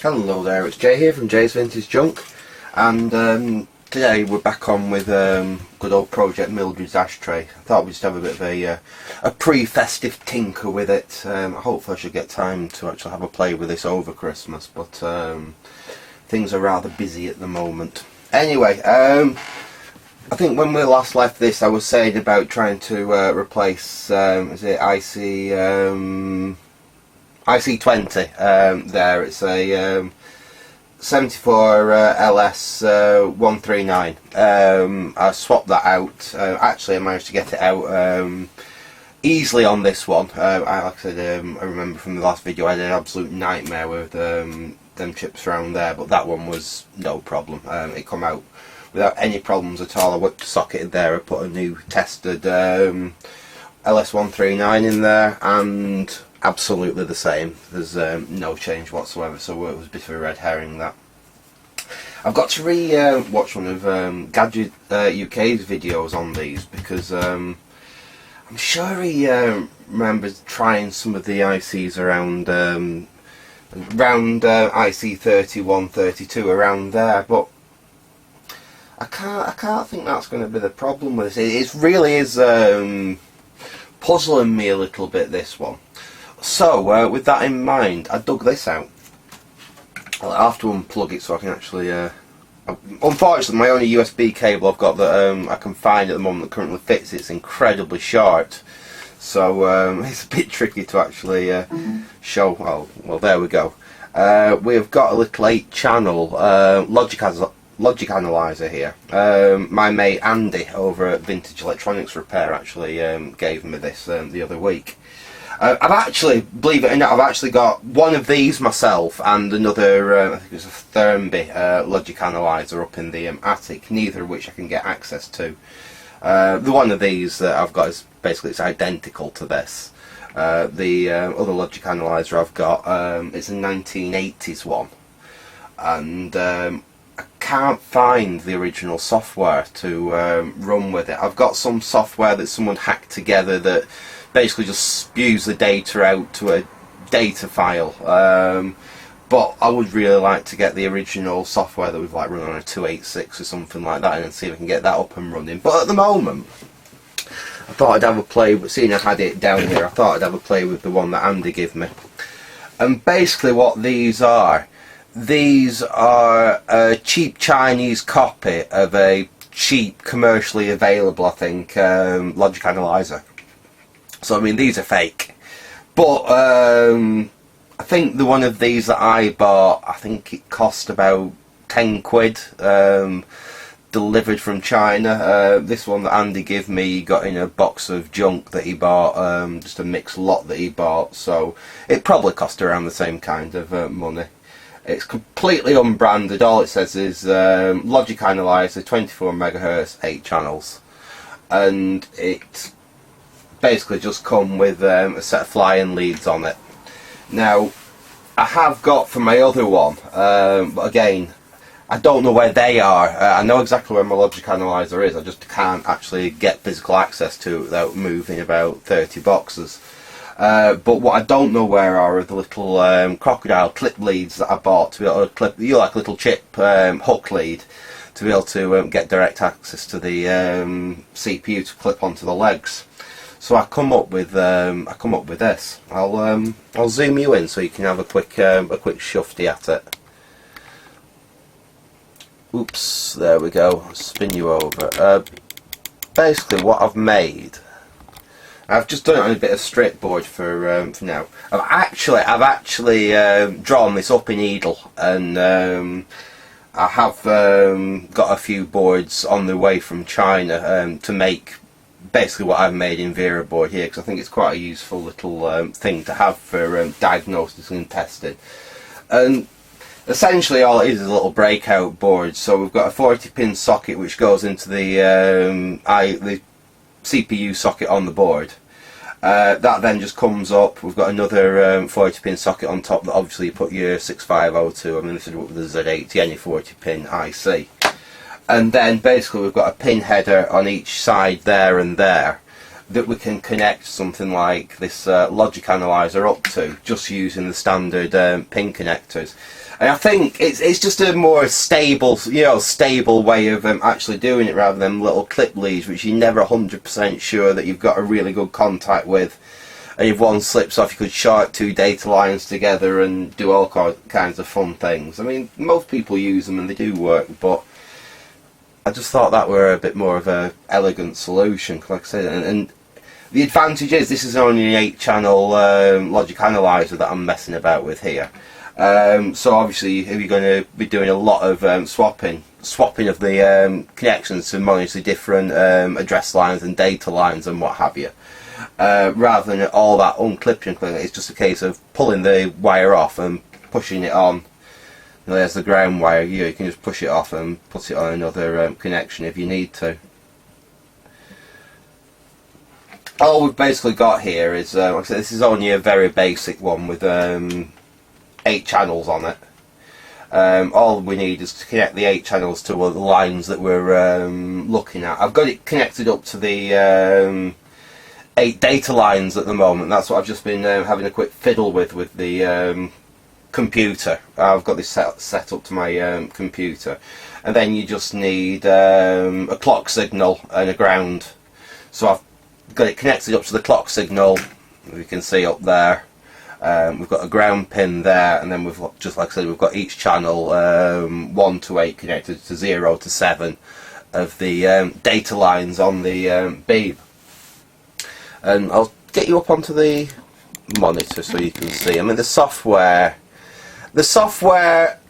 Hello there, it's Jay here from Jay's Vintage Junk, and today we're back on with good old project Mildrids Ashtray. I thought we'd just have a bit of a pre-festive tinker with it. Hopefully I should get time to actually have a play with this over Christmas, but things are rather busy at the moment. Anyway, I think when we last left this I was saying about trying to replace, is it IC20 there. It's a 74 LS 139. I swapped that out. Actually I managed to get it out easily on this one. Like I said, I remember from the last video I had an absolute nightmare with them chips around there, but that one was no problem. It come out without any problems at all. I whipped the socket in there, I put a new tested LS 139 in there, and absolutely the same. There's no change whatsoever, so it was a bit of a red herring that. I've got to watch one of Gadget UK's videos on these, because I'm sure he remembers trying some of the ICs around IC 31, 32, around there, but I can't think that's going to be the problem with this. It really is puzzling me a little bit, this one. So, with that in mind, I dug this out. I'll have to unplug it so I can actually... unfortunately, my only USB cable I've got that I can find at the moment that currently fits it's incredibly short. So, it's a bit tricky to actually show... Oh, well, there we go. We've got a little 8-channel logic analyzer here. My mate Andy over at Vintage Electronics Repair actually gave me this the other week. I've actually, believe it or not, I've actually got one of these myself and another, I think it was a Thurmby logic analyzer up in the attic, neither of which I can get access to. The one of these that I've got is basically it's identical to this. The other logic analyzer I've got, it's a 1980s one, and I can't find the original software to run with it. I've got some software that someone hacked together that basically just spews the data out to a data file, but I would really like to get the original software that we've like run on a 286 or something like that, and see if I can get that up and running. But at the moment I thought I'd have a play, seeing I had it down here, I thought I'd have a play with the one that Andy gave me. And basically what these are a cheap Chinese copy of a cheap, commercially available, I think, logic analyzer. So I mean, these are fake, but I think the one of these that I bought, I think it cost about 10 quid, delivered from China. This one that Andy gave me, he got in a box of junk that he bought, just a mixed lot that he bought, so it probably cost around the same kind of money. It's completely unbranded. All it says is logic analyzer, 24 MHz, 8 channels, and it basically just come with a set of flying leads on it. Now I have got for my other one, but again I don't know where they are. I know exactly where my logic analyzer is, I just can't actually get physical access to it without moving about 30 boxes. But what I don't know where are the little crocodile clip leads that I bought to be able to clip, like a little chip hook lead, to be able to get direct access to the CPU to clip onto the legs. So I come up with this. I'll zoom you in so you can have a quick shufty at it. Oops, there we go. I'll spin you over. Basically, what I've made, I've just done it on a bit of straight board for now. I've actually drawn this up in Eagle, and I have got a few boards on the way from China to make basically what I've made in Vera board here, because I think it's quite a useful little thing to have for diagnosis and testing. And essentially all it is a little breakout board. So we've got a 40-pin socket which goes into the CPU socket on the board. That then just comes up. We've got another 40-pin socket on top that obviously you put your 6502. I mean, this is with the Z80, any 40-pin IC. And then basically we've got a pin header on each side there and there. that we can connect something like this logic analyzer up to, just using the standard pin connectors. And I think it's just a more stable, stable way of actually doing it, rather than little clip leads, which you're never 100% sure that you've got a really good contact with. And if one slips off, you could short 2 data lines together and do all kinds of fun things. I mean, most people use them and they do work, but I just thought that were a bit more of a elegant solution, like I said. And the advantage is this is only an 8-channel logic analyzer that I'm messing about with here. So obviously, if you're going to be doing a lot of swapping of the connections to manage the different address lines and data lines and what have you, rather than all that unclipping, it's just a case of pulling the wire off and pushing it on. There's the ground wire. You can just push it off and put it on another connection if you need to. All we've basically got here is, like I said, this is only a very basic one with 8 channels on it. All we need is to connect the 8 channels to the lines that we're looking at. I've got it connected up to the 8 data lines at the moment. That's what I've just been having a quick fiddle with the computer. I've got this set up to my computer, and then you just need a clock signal and a ground. So I've got it connected up to the clock signal, you can see up there. We've got a ground pin there, and then we've got, just like I said, we've got each channel 1 to 8 connected to 0 to 7 of the data lines on the beam. And I'll get you up onto the monitor so you can see. I mean, the software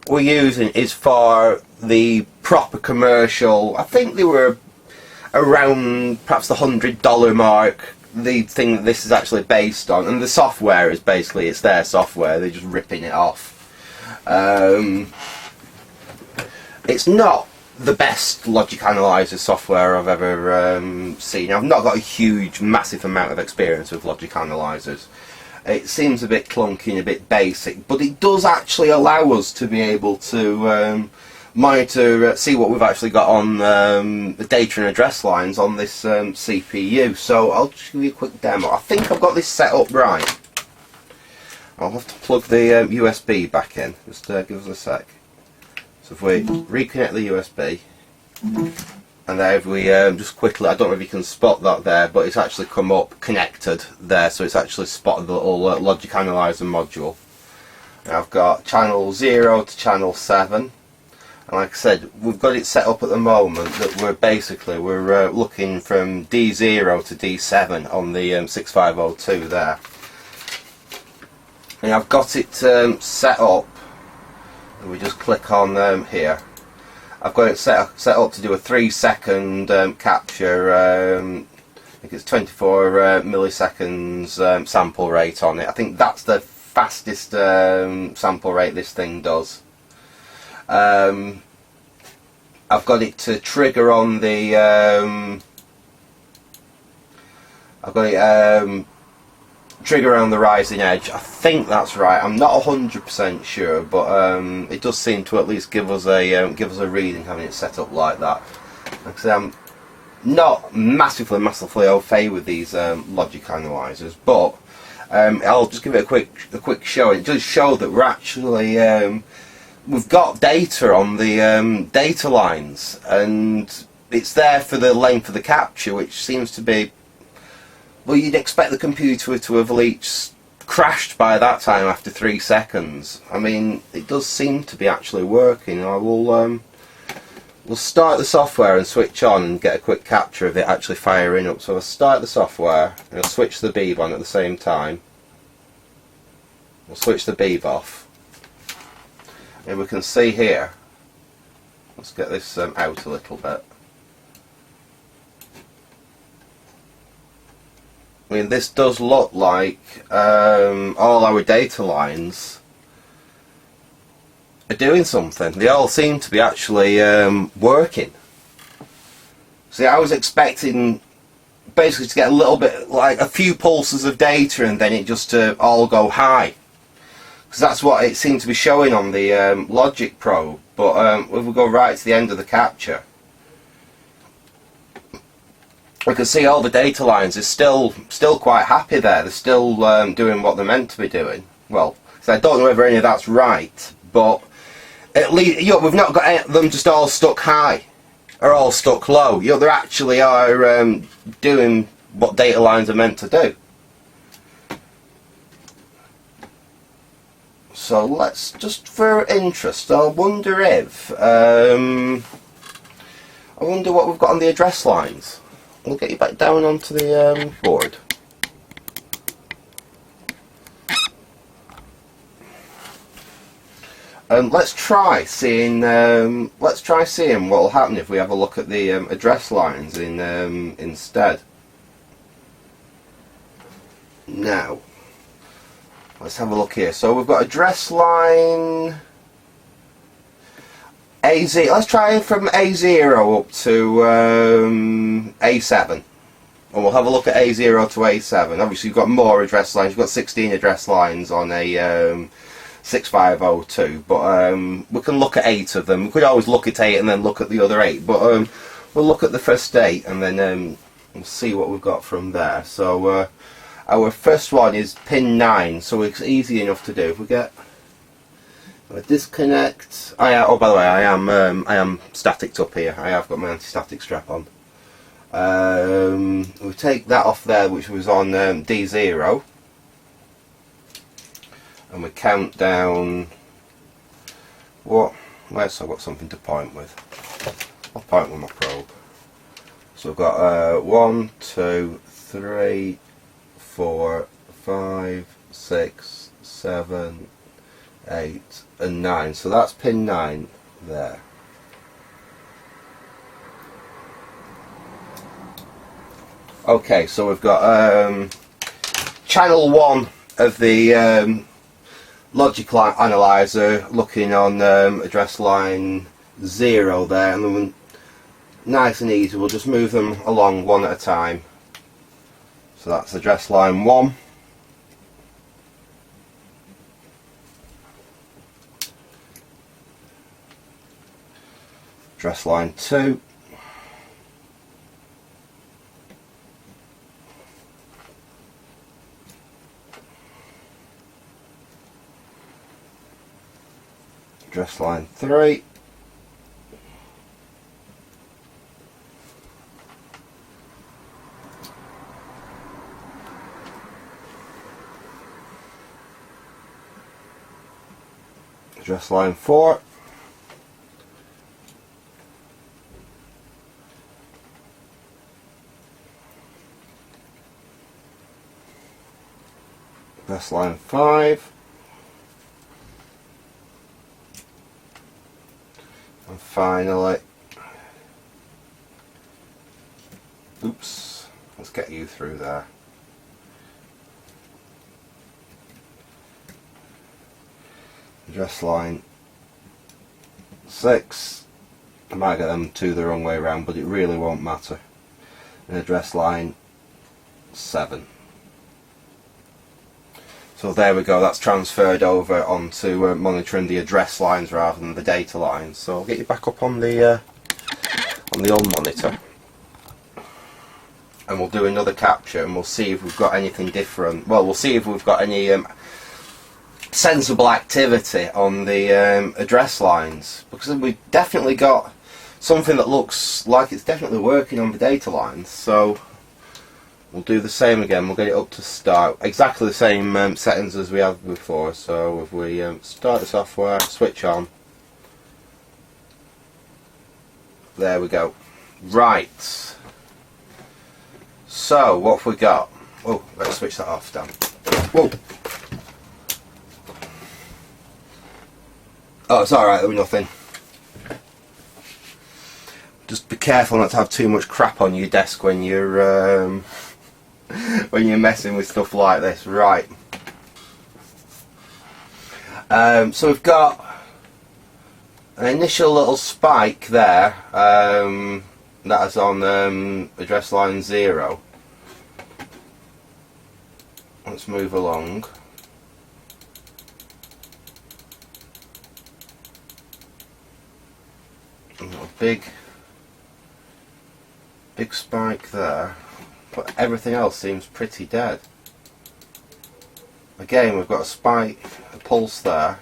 we're using is for the proper commercial. I think they were around perhaps the $100 mark, the thing that this is actually based on, and the software is basically, it's their software, they're just ripping it off. It's not the best logic analyzer software I've ever seen. I've not got a huge, massive amount of experience with logic analyzers. It seems a bit clunky and a bit basic, but it does actually allow us to be able to monitor, see what we've actually got on the data and address lines on this CPU. So I'll just give you a quick demo. I think I've got this set up right. I'll have to plug the USB back in. Just give us a sec. So if we reconnect the USB, and there if we just quickly, I don't know if you can spot that there, but it's actually come up connected there, so it's actually spotted the little logic analyzer module. And I've got channel 0 to channel 7. And like I said, we've got it set up at the moment that we're looking from D0 to D7 on the 6502 there. And I've got it set up, and we just click on here. I've got it set up to do a 3-second capture. I think it's 24 milliseconds sample rate on it. I think that's the fastest sample rate this thing does. I've got it to trigger on the trigger on the rising edge. I think that's right. I'm not 100% sure, but it does seem to at least give us a reading having it set up like that. Like I say, I'm not massively au fait with these logic analyzers, but I'll just give it a quick show. It does show that we're actually we've got data on the data lines, and it's there for the length of the capture, which seems to be, well, you'd expect the computer to have at least crashed by that time after 3 seconds. I mean, it does seem to be actually working. I will we'll start the software and switch on and get a quick capture of it actually firing up. So I'll start the software and I'll switch the beeb on at the same time. We'll switch the beeb off. And we can see here, let's get this out a little bit. I mean, this does look like all our data lines are doing something. They all seem to be actually working. See, I was expecting basically to get a little bit, like a few pulses of data, and then it just to all go high. Because that's what it seemed to be showing on the logic probe. But if we go right to the end of the capture, we can see all the data lines is still quite happy there. They're still doing what they're meant to be doing. Well, so I don't know whether any of that's right, but at least we've not got them just all stuck high or all stuck low. They actually are doing what data lines are meant to do. So let's just, for interest, I wonder if I wonder what we've got on the address lines. We'll get you back down onto the board. Let's try seeing what will happen if we have a look at the address lines instead. Now, let's have a look here. So we've got address line AZ. Let's try from A0 up to A7. And we'll have a look at A0 to A7. Obviously you've got more address lines. You've got 16 address lines on a 6502. But we can look at 8 of them. We could always look at 8 and then look at the other 8. But we'll look at the first 8 and then we'll see what we've got from there. So our first one is pin 9, so it's easy enough to do. If we get a disconnect, oh by the way, I am staticked up here. I have got my anti-static strap on. We take that off there, which was on D0, and we count down. Where's I've got something to point with. I'll point with my probe. So we've got 1, 2, 3, 4, 5, 6, 7, 8 and 9. So that's pin 9 there. Okay, so we've got channel 1 of the logic analyzer looking on address line 0 there, and then nice and easy, we'll just move them along one at a time. So that's address line 1. Address line 2. Address line 3. Address line 4. Address line 5. And finally, oops, let's get you through there. Address line 6. I might get them two the wrong way around, but it really won't matter. And address line 7. So there we go, that's transferred over onto monitoring the address lines rather than the data lines. So I'll get you back up on the old monitor, and we'll do another capture and we'll see if we've got anything different. Well, we'll see if we've got any sensible activity on the address lines, because we've definitely got something that looks like it's definitely working on the data lines. So we'll do the same again. We'll get it up to start, exactly the same settings as we have before. So if we start the software, switch on, there we go. Right, so what have we got? Oh, let's switch that off, Dan. Whoa. Oh, it's alright, there was nothing. Just be careful not to have too much crap on your desk when you're when you're messing with stuff like this. Right. So we've got an initial little spike there. That is on address line 0. Let's move along. A big big spike there, but everything else seems pretty dead. Again, we've got a spike, a pulse there.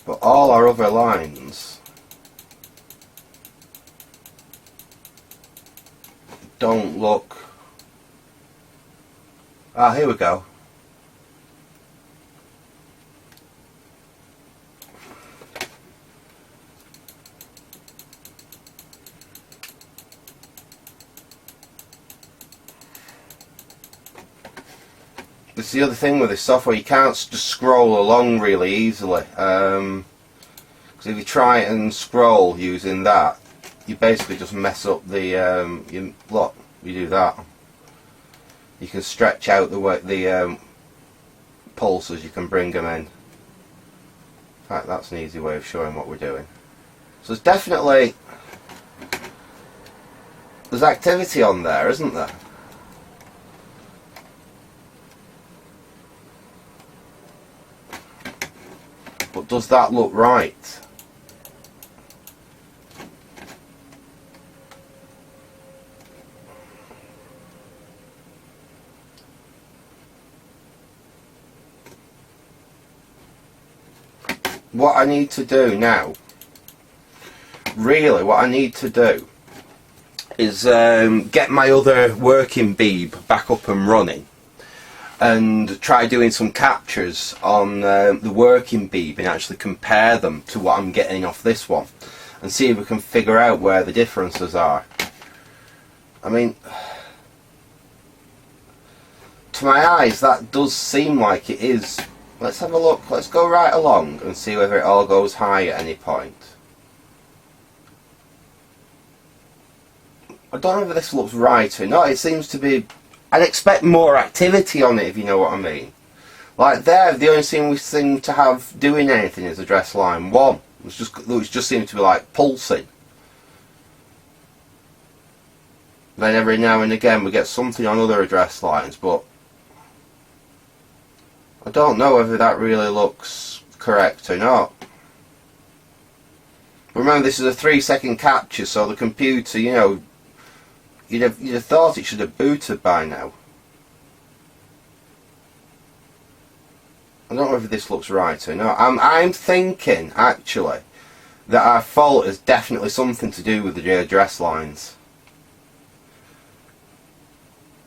But all our other lines don't look... Ah, here we go. This is the other thing with this software, you can't just scroll along really easily. Because if you try and scroll using that, you basically just mess up the... look, you do that. You can stretch out the pulses, you can bring them in. In fact, that's an easy way of showing what we're doing. So there's definitely... there's activity on there, isn't there? But does that look right? What I need to do now, really what I need to do is get my other working beeb back up and running and try doing some captures on the working beeb and actually compare them to what I'm getting off this one and see if we can figure out where the differences are. I mean, to my eyes that does seem like it is. Let's have a look, let's go right along and see whether it all goes high at any point. I don't know if this looks right or not, it seems to be... I'd expect more activity on it, if you know what I mean. Like there, the only thing we seem to have doing anything is address line 1, which just seems to be like pulsing. Then every now and again we get something on other address lines, but I don't know whether that really looks correct or not. Remember, this is a 3-second capture, so the computer, you know, you'd have thought it should have booted by now. I don't know whether this looks right or not. I'm thinking, actually, that our fault is definitely something to do with the address lines.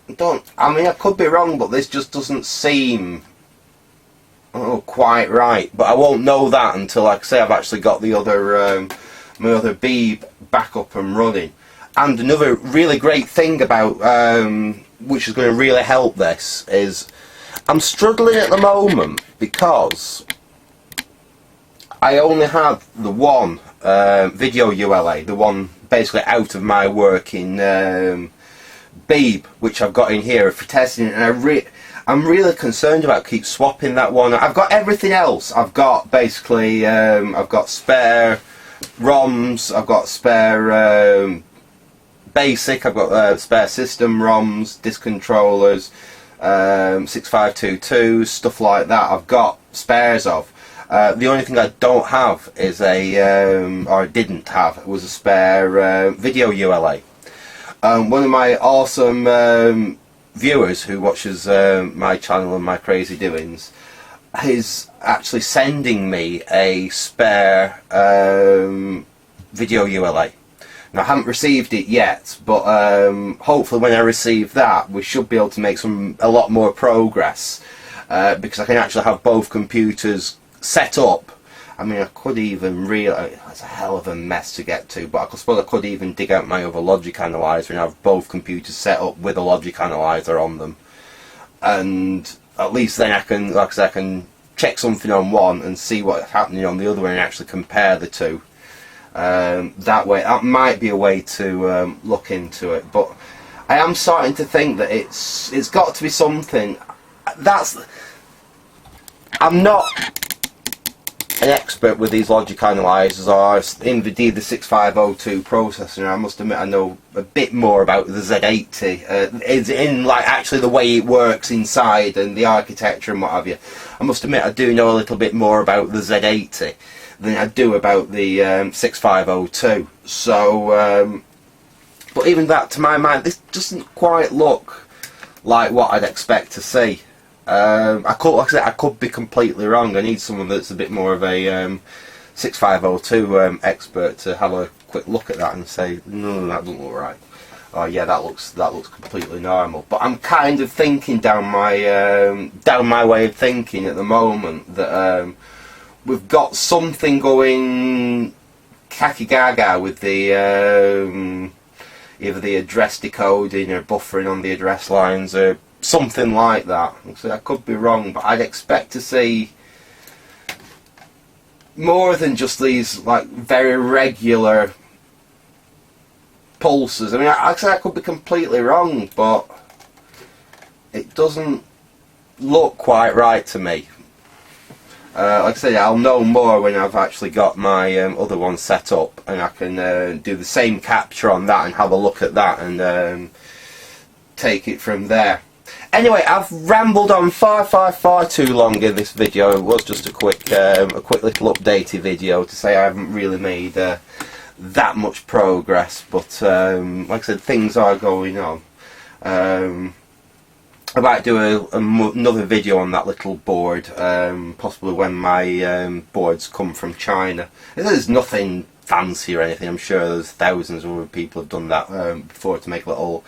I mean, I could be wrong, but this just doesn't seem... oh, quite right, but I won't know that until, like I say, I've actually got the other my other beeb back up and running. And another really great thing about which is going to really help this is I'm struggling at the moment because I only have the one video ULA, the one basically out of my working beeb, which I've got in here for testing, and I'm really concerned about keep swapping that one. I've got everything else. I've got basically, I've got spare ROMs, I've got spare basic, I've got spare system ROMs, disk controllers, 6522s, stuff like that. I've got spares of. The only thing I don't have is or I didn't have, was a spare video ULA. One of my awesome viewers who watches my channel and my crazy doings is actually sending me a spare video ULA. Now I haven't received it yet, but hopefully when I receive that we should be able to make a lot more progress because I can actually have both computers set up. I mean, I could even it's a hell of a mess to get to, but I suppose I could even dig out my other logic analyzer and have both computers set up with a logic analyzer on them. And at least then I can, like I said, I can check something on one and see what's happening on the other one and actually compare the two. That way, that might be a way to look into it. But I am starting to think that it's got to be something. I'm not an expert with these logic analyzers or indeed the 6502 processor. I must admit I know a bit more about the Z80. It's in like actually the way it works inside and the architecture and what have you. I must admit I do know a little bit more about the Z80 than I do about the 6502. So, but even that, to my mind, this doesn't quite look like what I'd expect to see. I could, like I said, I could be completely wrong. I need someone that's a bit more of a 6502 expert to have a quick look at that and say, no, that doesn't look right. Oh yeah, that looks completely normal. But I'm kind of thinking down my way of thinking at the moment that we've got something going khaki gaga with the either the address decoding or buffering on the address lines or something like that. So I could be wrong, but I'd expect to see more than just these like very regular pulses. I mean, I could be completely wrong, but it doesn't look quite right to me. Like I say, I'll know more when I've actually got my other one set up, and I can do the same capture on that and have a look at that and take it from there. Anyway, I've rambled on far too long in this video. It was just a quick little updatey video to say I haven't really made that much progress, but like I said, things are going on. I might do another video on that little board, possibly when my boards come from China. There's nothing fancy or anything. I'm sure there's thousands of other people have done that before to make a little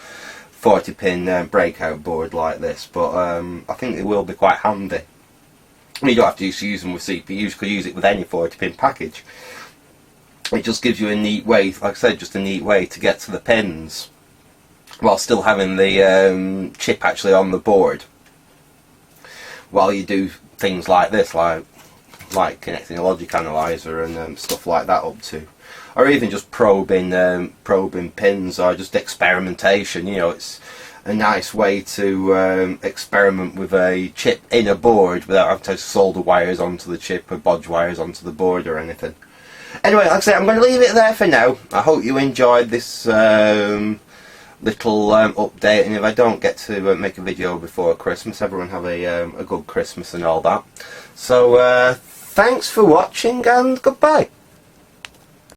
40-pin breakout board like this, but I think it will be quite handy. You don't have to use them with CPUs, you could use it with any 40-pin package. It just gives you a neat way, like I said, just a neat way to get to the pins while still having the chip actually on the board, while you do things like this, like connecting a logic analyzer and stuff like that up to, or even just probing pins, or just experimentation. You know, it's a nice way to experiment with a chip in a board without having to solder wires onto the chip or bodge wires onto the board or anything. Anyway, like I say, I'm going to leave it there for now. I hope you enjoyed this little update, and if I don't get to make a video before Christmas, everyone have a good Christmas and all that. So thanks for watching, and goodbye.